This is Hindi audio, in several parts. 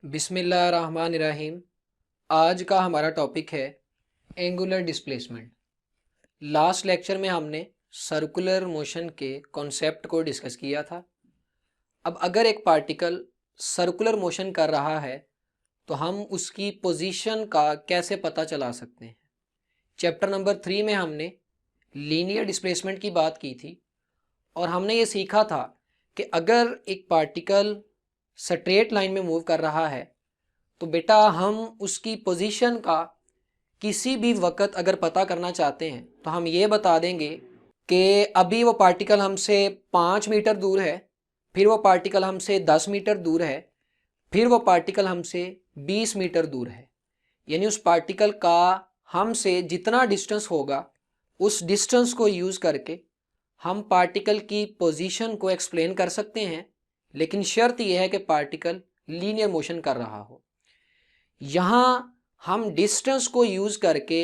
बिस्मिल्लाहिर्रहमानिर्रहीम। आज का हमारा टॉपिक है एंगुलर डिस्प्लेसमेंट। लास्ट लेक्चर में हमने सर्कुलर मोशन के कॉन्सेप्ट को डिस्कस किया था। अब अगर एक पार्टिकल सर्कुलर मोशन कर रहा है तो हम उसकी पोजीशन का कैसे पता चला सकते हैं। चैप्टर नंबर 3 में हमने लीनियर डिस्प्लेसमेंट की बात की थी और हमने ये सीखा था कि अगर एक पार्टिकल स्ट्रेट लाइन में मूव कर रहा है तो बेटा हम उसकी पोजीशन का किसी भी वक्त अगर पता करना चाहते हैं तो हम ये बता देंगे कि अभी वो पार्टिकल हमसे 5 मीटर दूर है, फिर वो पार्टिकल हमसे 10 मीटर दूर है, फिर वो पार्टिकल हमसे 20 मीटर दूर है। यानी उस पार्टिकल का हमसे जितना डिस्टेंस होगा उस डिस्टेंस को यूज़ करके हम पार्टिकल की पोजीशन को एक्सप्लेन कर सकते हैं, लेकिन शर्त यह है कि पार्टिकल लीनियर मोशन कर रहा हो। यहाँ हम डिस्टेंस को यूज़ करके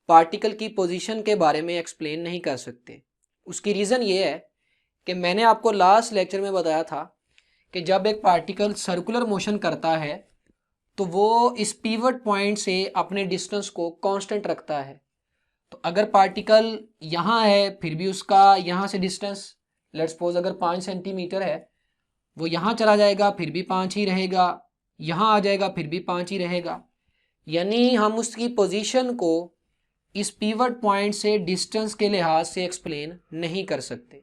पार्टिकल की पोजीशन के बारे में एक्सप्लेन नहीं कर सकते। उसकी रीज़न ये है कि मैंने आपको लास्ट लेक्चर में बताया था कि जब एक पार्टिकल सर्कुलर मोशन करता है तो वो इस पिवट पॉइंट से अपने डिस्टेंस को कांस्टेंट रखता है। तो अगर पार्टिकल यहाँ है फिर भी उसका यहाँ से डिस्टेंस लेट्स सपोज अगर 5 सेंटीमीटर है, वो यहाँ चला जाएगा फिर भी 5 ही रहेगा, यहाँ आ जाएगा फिर भी 5 ही रहेगा। यानी हम उसकी पोजीशन को इस पिवट पॉइंट से डिस्टेंस के लिहाज से एक्सप्लेन नहीं कर सकते।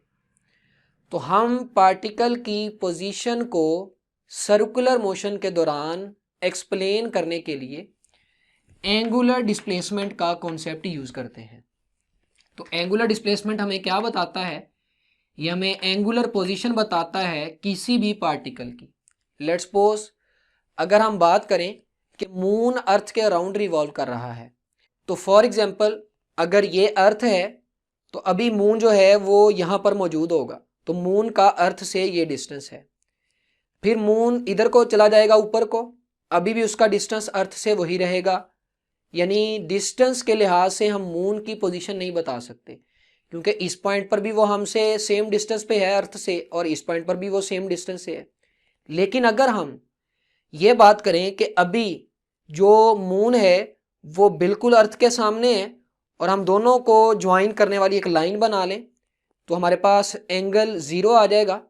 तो हम पार्टिकल की पोजीशन को सर्कुलर मोशन के दौरान एक्सप्लेन करने के लिए एंगुलर डिस्प्लेसमेंट का कॉन्सेप्ट यूज़ करते हैं। तो एंगुलर डिस्प्लेसमेंट हमें क्या बताता है? ये हमें एंगुलर पोजीशन बताता है किसी भी पार्टिकल की। लेट्स सपोज अगर हम बात करें कि मून अर्थ के अराउंड रिवॉल्व कर रहा है, तो फॉर एग्जांपल अगर ये अर्थ है तो अभी मून जो है वो यहाँ पर मौजूद होगा, तो मून का अर्थ से ये डिस्टेंस है। फिर मून इधर को चला जाएगा ऊपर को, अभी भी उसका डिस्टेंस अर्थ से वही रहेगा। यानी डिस्टेंस के लिहाज से हम मून की पोजीशन नहीं बता सकते, क्योंकि इस पॉइंट पर भी वो हमसे सेम डिस्टेंस पे है अर्थ से और इस पॉइंट पर भी वो सेम डिस्टेंस से है। लेकिन अगर हम ये बात करें कि अभी जो मून है वो बिल्कुल अर्थ के सामने है और हम दोनों को ज्वाइन करने वाली एक लाइन बना लें तो हमारे पास एंगल 0 आ जाएगा।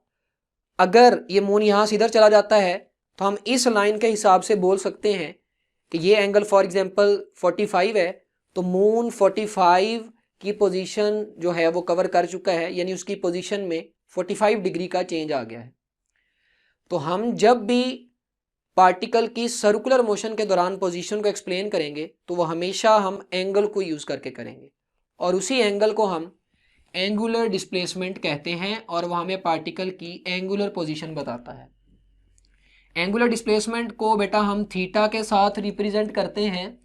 अगर ये मून यहाँ से इधर चला जाता है तो हम इस लाइन के हिसाब से बोल सकते हैं कि ये एंगल फॉर एग्जांपल 45 है, तो मून 45 की पोजीशन जो है वो कवर कर चुका है, यानी उसकी पोजीशन में 45 डिग्री का चेंज आ गया है। तो हम जब भी पार्टिकल की सर्कुलर मोशन के दौरान पोजीशन को एक्सप्लेन करेंगे तो वो हमेशा हम एंगल को यूज़ करके करेंगे और उसी एंगल को हम एंगुलर डिस्प्लेसमेंट कहते हैं और वह हमें पार्टिकल की एंगुलर पोजीशन बताता है। एंगुलर डिस्प्लेसमेंट को बेटा हम थीटा के साथ रिप्रेजेंट करते हैं,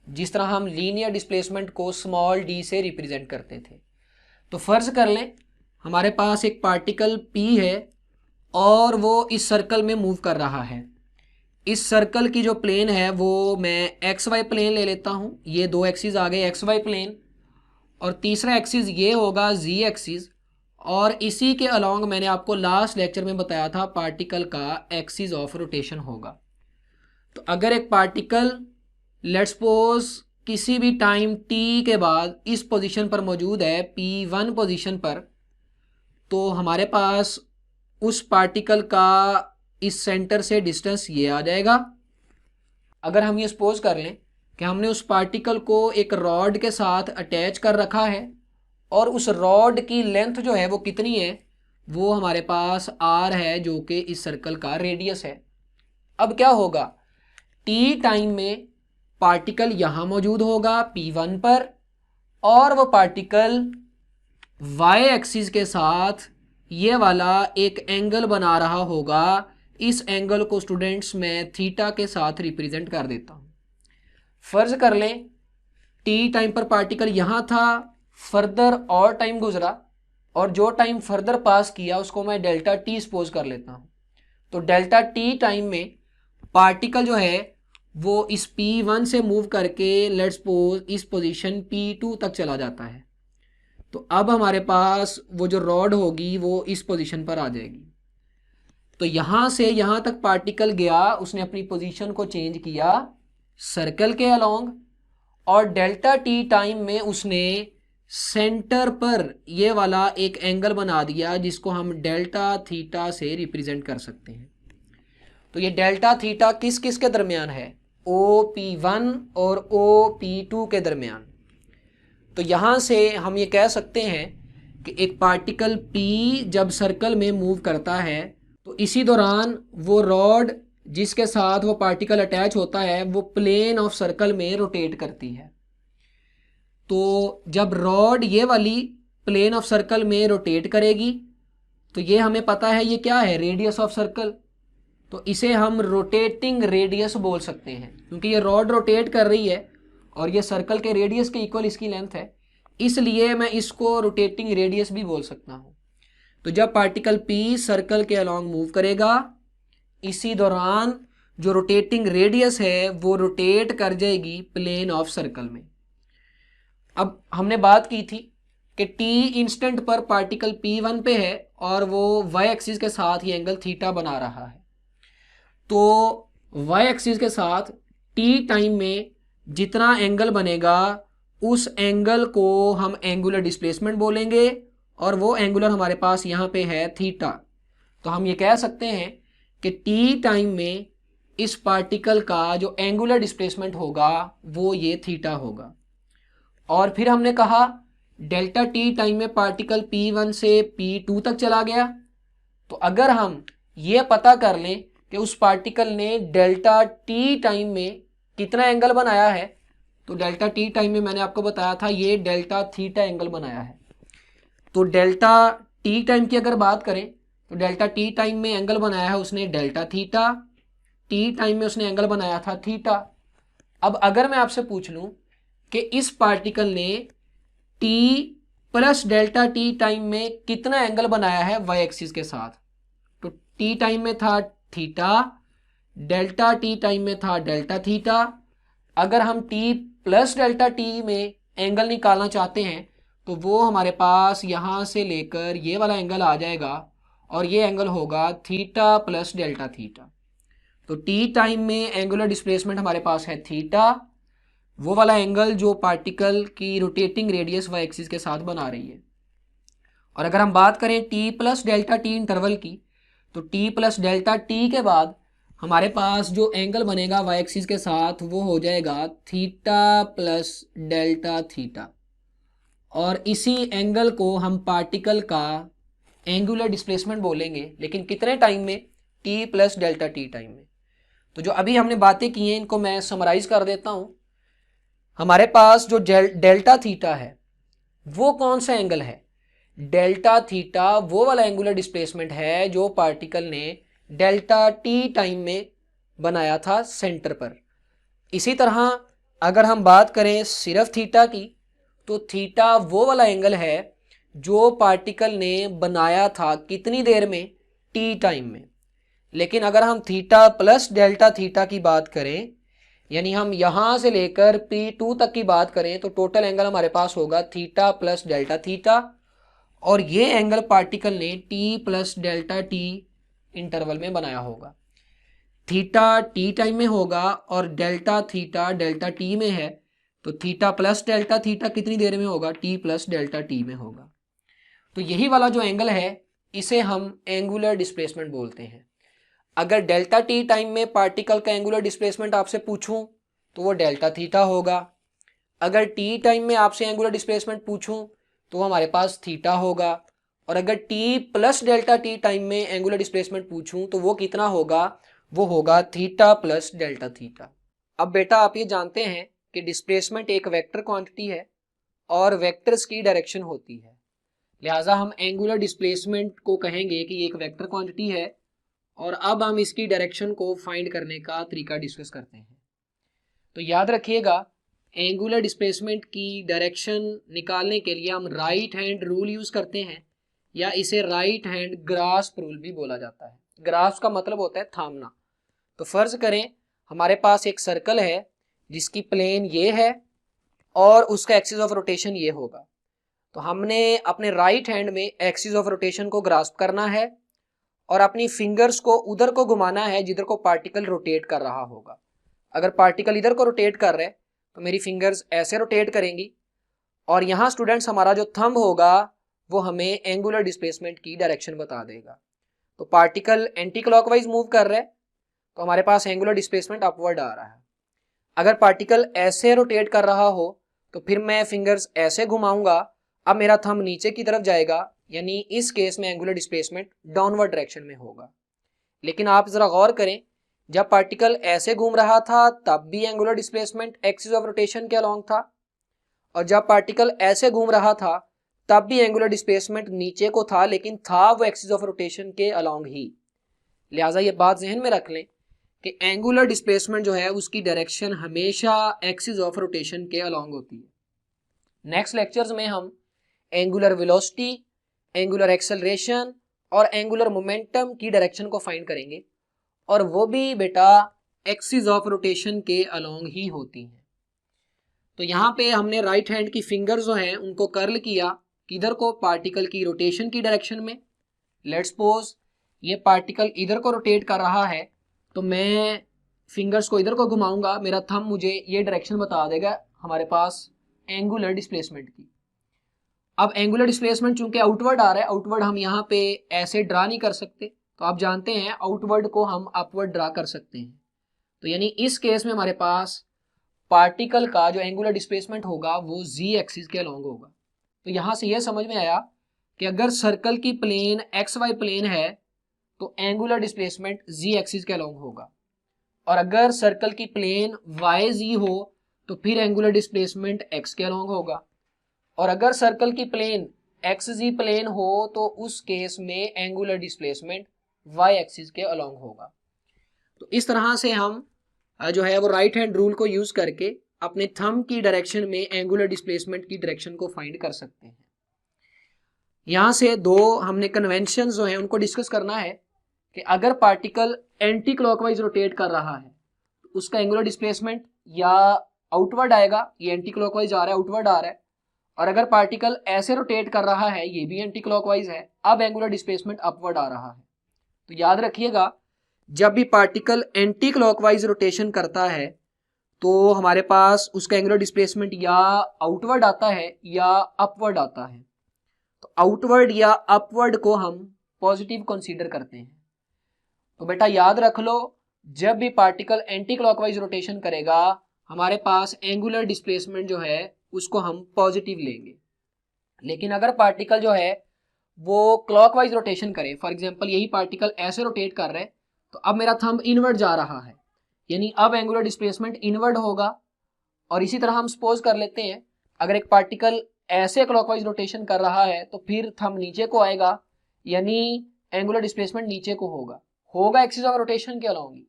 जिस तरह हम लीनियर डिस्प्लेसमेंट को स्मॉल डी से रिप्रेजेंट करते थे। तो फ़र्ज़ कर लें हमारे पास एक पार्टिकल P है और वो इस सर्कल में मूव कर रहा है। इस सर्कल की जो प्लेन है वो मैं एक्स वाई प्लेन ले लेता हूँ। ये दो एक्सिस आ गए एक्स वाई प्लेन और तीसरा एक्सिस ये होगा जी एक्सिस, और इसी के अलॉन्ग मैंने आपको लास्ट लेक्चर में बताया था पार्टिकल का एक्सिस ऑफ रोटेशन होगा। तो अगर एक पार्टिकल लेट्स सपोज किसी भी टाइम t के बाद इस पोजीशन पर मौजूद है P1 पोजीशन पर, तो हमारे पास उस पार्टिकल का इस सेंटर से डिस्टेंस ये आ जाएगा। अगर हम ये सपोज कर लें कि हमने उस पार्टिकल को एक रॉड के साथ अटैच कर रखा है और उस रॉड की लेंथ जो है वो कितनी है, वो हमारे पास r है जो कि इस सर्कल का रेडियस है। अब क्या होगा, t टाइम में पार्टिकल यहाँ मौजूद होगा P1 पर और वो पार्टिकल y एक्सिस के साथ ये वाला एक एंगल बना रहा होगा। इस एंगल को स्टूडेंट्स मैं थीटा के साथ रिप्रेजेंट कर देता हूँ। फर्ज कर लें t टाइम पर पार्टिकल यहाँ था, फर्दर और टाइम गुजरा और जो टाइम फर्दर पास किया उसको मैं डेल्टा t सपोज कर लेता हूँ। तो डेल्टा t टाइम में पार्टिकल जो है वो इस P1 से मूव करके लेट्स सपोज इस पोजीशन P2 तक चला जाता है। तो अब हमारे पास वो जो रॉड होगी वो इस पोजीशन पर आ जाएगी। तो यहां से यहां तक पार्टिकल गया, उसने अपनी पोजीशन को चेंज किया सर्कल के अलोंग, और डेल्टा टी टाइम में उसने सेंटर पर ये वाला एक एंगल बना दिया जिसको हम डेल्टा थीटा से रिप्रेजेंट कर सकते हैं। तो ये डेल्टा थीटा किस किस के दरमियान है? OP1 और OP2 के दरमियान। तो यहां से हम ये कह सकते हैं कि एक पार्टिकल P जब सर्कल में मूव करता है तो इसी दौरान वो रॉड जिसके साथ वो पार्टिकल अटैच होता है वो प्लेन ऑफ सर्कल में रोटेट करती है। तो जब रॉड ये वाली प्लेन ऑफ सर्कल में रोटेट करेगी तो ये हमें पता है ये क्या है? Radius of circle. तो इसे हम रोटेटिंग रेडियस बोल सकते हैं क्योंकि ये रॉड रोटेट कर रही है और ये सर्कल के रेडियस के इक्वल इसकी लेंथ है, इसलिए मैं इसको रोटेटिंग रेडियस भी बोल सकता हूँ। तो जब पार्टिकल P सर्कल के अलॉन्ग मूव करेगा इसी दौरान जो रोटेटिंग रेडियस है वो रोटेट कर जाएगी प्लेन ऑफ सर्कल में। अब हमने बात की थी कि T इंस्टेंट पर पार्टिकल P1 पे है और वो y एक्सिस के साथ ये एंगल थीटा बना रहा है। तो y एक्सिस के साथ T टाइम में जितना एंगल बनेगा उस एंगल को हम एंगुलर डिस्प्लेसमेंट बोलेंगे और वो एंगुलर हमारे पास यहाँ पे है थीटा। तो हम ये कह सकते हैं कि T टाइम में इस पार्टिकल का जो एंगुलर डिस्प्लेसमेंट होगा वो ये थीटा होगा। और फिर हमने कहा डेल्टा T टाइम में पार्टिकल P1 से P2 तक चला गया। तो अगर हम ये पता कर लें कि उस पार्टिकल ने डेल्टा T टाइम में कितना एंगल बनाया है, तो डेल्टा T टाइम में मैंने आपको बताया था ये डेल्टा थीटा एंगल बनाया है। तो डेल्टा T टाइम की अगर बात करें तो डेल्टा T टाइम में एंगल बनाया है उसने डेल्टा थीटा, T टाइम में उसने एंगल बनाया था थीटा। अब अगर मैं आपसे पूछ लूं कि इस पार्टिकल ने T plus delta T time में कितना एंगल बनाया है y एक्सिस के साथ, तो T टाइम में था थीटा, डेल्टा T टाइम में था डेल्टा थीटा। अगर हम T प्लस डेल्टा T में एंगल निकालना चाहते हैं तो वो हमारे पास यहाँ से लेकर ये वाला एंगल आ जाएगा और ये एंगल होगा थीटा प्लस डेल्टा थीटा। तो T टाइम में एंगुलर डिस्प्लेसमेंट हमारे पास है थीटा, वो वाला एंगल जो पार्टिकल की रोटेटिंग रेडियस y एक्सिस के साथ बना रही है। और अगर हम बात करें T plus delta T interval की, तो T प्लस डेल्टा T के बाद हमारे पास जो एंगल बनेगा y एक्सिस के साथ वो हो जाएगा थीटा प्लस डेल्टा थीटा। और इसी एंगल को हम पार्टिकल का एंगुलर डिस्प्लेसमेंट बोलेंगे, लेकिन कितने टाइम में? T plus delta T time में। तो जो अभी हमने बातें की हैं इनको मैं समराइज कर देता हूं। हमारे पास जो डेल्टा थीटा है वो कौन सा एंगल है? डेल्टा थीटा वो वाला एंगुलर डिस्प्लेसमेंट है जो पार्टिकल ने डेल्टा T टाइम में बनाया था सेंटर पर। इसी तरह अगर हम बात करें सिर्फ थीटा की, तो थीटा वो वाला एंगल है जो पार्टिकल ने बनाया था कितनी देर में? T टाइम में। लेकिन अगर हम थीटा प्लस डेल्टा थीटा की बात करें, यानी हम यहां से लेकर P2 तक की बात करें, तो टोटल एंगल हमारे पास होगा थीटा प्लस डेल्टा थीटा, और ये एंगल पार्टिकल ने T plus delta T interval में बनाया होगा। थीटा T टाइम में होगा और डेल्टा थीटा डेल्टा T में है, तो थीटा प्लस डेल्टा थीटा कितनी देर में होगा? T प्लस डेल्टा T में होगा। तो यही वाला जो एंगल है इसे हम एंगुलर डिस्प्लेसमेंट बोलते हैं। अगर डेल्टा T टाइम में पार्टिकल का एंगुलर डिस्प्लेसमेंट आपसे पूछूं तो वो डेल्टा थीटा होगा। अगर T टाइम में आपसे एंगुलर डिस्प्लेसमेंट पूछूं तो हमारे पास थीटा होगा। और अगर T plus delta T time में एंगुलर डिस्प्लेसमेंट पूछूं तो वो कितना होगा? वो होगा थीटा प्लस डेल्टा थीटा। अब बेटा आप ये जानते हैं कि डिस्प्लेसमेंट एक वेक्टर क्वांटिटी है और वेक्टर्स की डायरेक्शन होती है, लिहाजा हम एंगुलर डिस्प्लेसमेंट को कहेंगे कि एक वेक्टर क्वांटिटी है। और अब हम इसकी डायरेक्शन को फाइंड करने का तरीका डिस्कस करते हैं। तो याद रखिएगा एंगुलर डिस्प्लेसमेंट की डायरेक्शन निकालने के लिए हम राइट हैंड रूल यूज करते हैं, या इसे राइट हैंड ग्रास्प रूल भी बोला जाता है। ग्रास्प का मतलब होता है थामना। तो फर्ज करें हमारे पास एक सर्कल है जिसकी प्लेन ये है और उसका एक्सिस ऑफ रोटेशन ये होगा। तो हमने अपने राइट हैंड में एक्सिस ऑफ रोटेशन को ग्रास्प करना है और अपनी फिंगर्स को उधर को घुमाना है जिधर को पार्टिकल रोटेट कर रहा होगा। अगर पार्टिकल इधर को रोटेट कर रहे हैं तो मेरी फिंगर्स ऐसे रोटेट करेंगी, और यहाँ स्टूडेंट्स हमारा जो थंब होगा वो हमें एंगुलर डिस्प्लेसमेंट की डायरेक्शन बता देगा। तो पार्टिकल एंटी क्लॉकवाइज मूव कर रहा है तो हमारे पास एंगुलर डिस्प्लेसमेंट अपवर्ड आ रहा है। अगर पार्टिकल ऐसे रोटेट कर रहा हो तो फिर मैं फिंगर्स ऐसे घुमाऊंगा, अब मेरा थंब नीचे की तरफ जाएगा, यानी इस केस में एंगुलर डिस्प्लेसमेंट डाउनवर्ड डायरेक्शन में होगा। लेकिन आप जरा गौर करें, जब पार्टिकल ऐसे घूम रहा था तब भी angular displacement axis of rotation के अलोंग था, और जब पार्टिकल ऐसे घूम रहा था तब भी एंगुलर डिस्प्लेसमेंट नीचे को था, लेकिन था वो एक्सिस ऑफ रोटेशन के अलोंग ही। लिहाजा ये बात जहन में रख लें कि एंगुलर डिस्प्लेसमेंट जो है उसकी डायरेक्शन हमेशा एक्सिस ऑफ रोटेशन के अलोंग होती है। नेक्स्ट लेक्चर्स में हम एंगुलर वेलोसिटी, एंगुलर एक्सेलरेशन और एंगुलर मोमेंटम की डायरेक्शन को फाइंड करेंगे, और वो भी बेटा एक्सिस ऑफ रोटेशन के अलोंग ही होती हैं। तो यहाँ पे हमने राइट हैंड की फिंगर जो हैं उनको कर्ल किया, किधर को, पार्टिकल की रोटेशन की डायरेक्शन में। लेट्स सपोज ये पार्टिकल इधर को रोटेट कर रहा है तो मैं फिंगर्स को इधर को घुमाऊंगा, मेरा थंब मुझे ये डायरेक्शन बता देगा हमारे पास एंगुलर डिस्प्लेसमेंट की। अब एंगुलर डिस्प्लेसमेंट चूंकि आउटवर्ड आ रहा है, आउटवर्ड हम यहाँ पे ऐसे ड्रा नहीं कर सकते, तो आप जानते हैं आउटवर्ड को हम अपवर्ड ड्रा कर सकते हैं। तो यानी इस केस में हमारे पास पार्टिकल का जो एंगुलर डिस्प्लेसमेंट होगा वो जी एक्सिस के अलोंग होगा। तो यहाँ से ये समझ में आया कि अगर सर्कल की प्लेन एक्स वाई प्लेन है तो एंगुलर डिस्प्लेसमेंट जी एक्सिस के अलोंग होगा, और अगर सर्कल की प्लेन वाई जी हो तो फिर एंगुलर डिस्प्लेसमेंट एक्स के अलोंग होगा, और अगर सर्कल की प्लेन एक्स जी प्लेन हो तो उस केस में एंगुलर डिस्प्लेसमेंट वाई एक्सिस के अलोंग होगा। तो इस तरह से हम जो है वो राइट हैंड रूल को यूज करके अपने थंब की डायरेक्शन में एंगुलर डिस्प्लेसमेंट की डायरेक्शन को फाइंड कर सकते हैं। यहाँ से दो हमने कन्वेंशन जो हैं उनको डिस्कस करना है कि अगर पार्टिकल एंटी क्लॉकवाइज रोटेट कर रहा है तो उसका एंगुलर डिस्प्लेसमेंट या आउटवर्ड आएगा, ये एंटी क्लॉकवाइज आ रहा है, आउटवर्ड आ रहा है, और अगर पार्टिकल ऐसे रोटेट कर रहा है, ये भी एंटी क्लॉकवाइज है, अब एंगुलर डिस्प्लेसमेंट अपवर्ड आ रहा है। तो याद रखिएगा, जब भी पार्टिकल एंटी क्लॉकवाइज रोटेशन करता है तो हमारे पास उसका एंगुलर डिस्प्लेसमेंट या आउटवर्ड आता है या अपवर्ड आता है। तो आउटवर्ड या अपवर्ड को हम पॉजिटिव कंसीडर करते हैं। तो बेटा याद रख लो, जब भी पार्टिकल एंटी क्लॉकवाइज रोटेशन करेगा हमारे पास एंगुलर डिस्प्लेसमेंट जो है उसको हम पॉजिटिव लेंगे। लेकिन अगर पार्टिकल जो है वो क्लॉकवाइज रोटेशन करे, फॉर एग्जांपल यही पार्टिकल ऐसे रोटेट कर रहे हैं, तो अब मेरा थंब इनवर्ड जा रहा है, यानी अब एंगुलर डिस्प्लेसमेंट इनवर्ड होगा। और इसी तरह हम सपोज कर लेते हैं अगर एक पार्टिकल ऐसे क्लॉकवाइज रोटेशन कर रहा है तो फिर थंब नीचे को आएगा, यानी एंगुलर डिस्प्लेसमेंट नीचे को होगा एक्सिस ऑफ रोटेशन के अलोंग ही।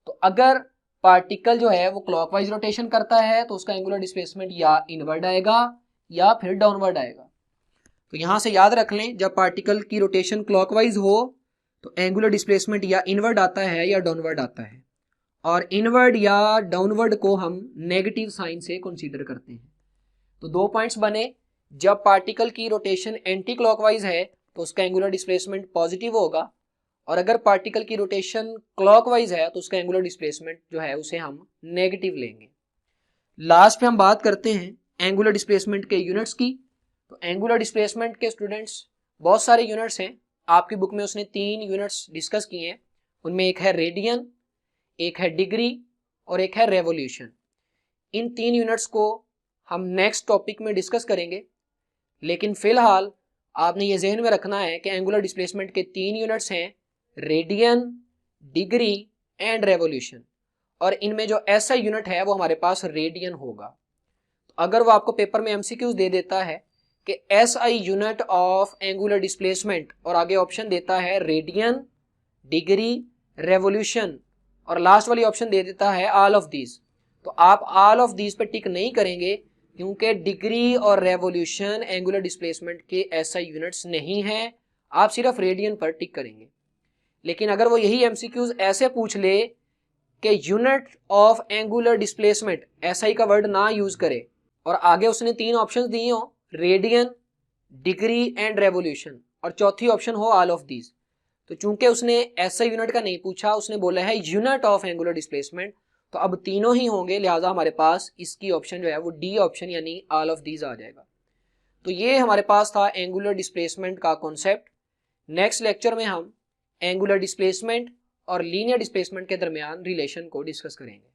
तो अगर पार्टिकल जो है वो क्लॉकवाइज रोटेशन करता है तो उसका एंगुलर डिस्प्लेसमेंट या इनवर्ड आएगा या फिर डाउनवर्ड आएगा। तो यहाँ से याद रख लें, जब पार्टिकल की रोटेशन क्लॉकवाइज हो तो एंगुलर डिस्प्लेसमेंट या इनवर्ड आता है या डाउनवर्ड आता है, और इनवर्ड या डाउनवर्ड को हम नेगेटिव साइन से कंसीडर करते हैं। तो दो पॉइंट्स बने, जब पार्टिकल की रोटेशन एंटी क्लॉकवाइज है तो उसका एंगुलर डिस्प्लेसमेंट पॉजिटिव होगा, और अगर पार्टिकल की रोटेशन क्लॉकवाइज है तो उसका एंगुलर डिस्प्लेसमेंट जो है उसे हम नेगेटिव लेंगे। लास्ट में हम बात करते हैं एंगुलर डिस्प्लेसमेंट के यूनिट्स की। तो एंगुलर डिस्प्लेसमेंट के स्टूडेंट्स बहुत सारे यूनिट्स हैं, आपकी बुक में उसने 3 यूनिट्स डिस्कस किए हैं। उनमें एक है रेडियन, एक है डिग्री और एक है रेवोल्यूशन। इन 3 यूनिट्स को हम नेक्स्ट टॉपिक में डिस्कस करेंगे, लेकिन फिलहाल आपने ये जहन में रखना है कि एंगुलर डिस्प्लेसमेंट के 3 यूनिट्स हैं, रेडियन, डिग्री एंड रेवोल्यूशन, और इनमें जो ऐसा यूनिट है वो हमारे पास रेडियन होगा। तो अगर वो आपको पेपर में एमसीक्यूज दे देता है कि SI unit of angular displacement और आगे ऑप्शन देता है रेडियन, डिग्री, रेवोल्यूशन और लास्ट वाली ऑप्शन दे देता है ऑल ऑफ दीज, तो आप ऑल ऑफ दीज पे टिक नहीं करेंगे क्योंकि डिग्री और रेवोल्यूशन एंगुलर डिस्प्लेसमेंट के एसआई यूनिट्स नहीं हैं, आप सिर्फ रेडियन पर टिक करेंगे। लेकिन अगर वो यही एमसीक्यूज ऐसे पूछ ले कि unit of angular displacement, SI का वर्ड ना यूज करे, और आगे उसने 3 ऑप्शंस दिए हो, रेडियन, डिग्री एंड रेवोल्यूशन, और चौथी ऑप्शन हो ऑल ऑफ दीज, तो चूंकि उसने ऐसा यूनिट का नहीं पूछा, उसने बोला है यूनिट ऑफ एंगुलर डिस्प्लेसमेंट, तो अब तीनों ही होंगे, लिहाजा हमारे पास इसकी ऑप्शन जो है वो डी ऑप्शन यानी ऑल ऑफ दीज आ जाएगा। तो ये हमारे पास था एंगुलर डिस्प्लेसमेंट का कॉन्सेप्ट। नेक्स्ट लेक्चर में हम एंगुलर डिस्प्लेसमेंट और लीनियर डिस्प्लेसमेंट के दरमियान रिलेशन को डिस्कस करेंगे।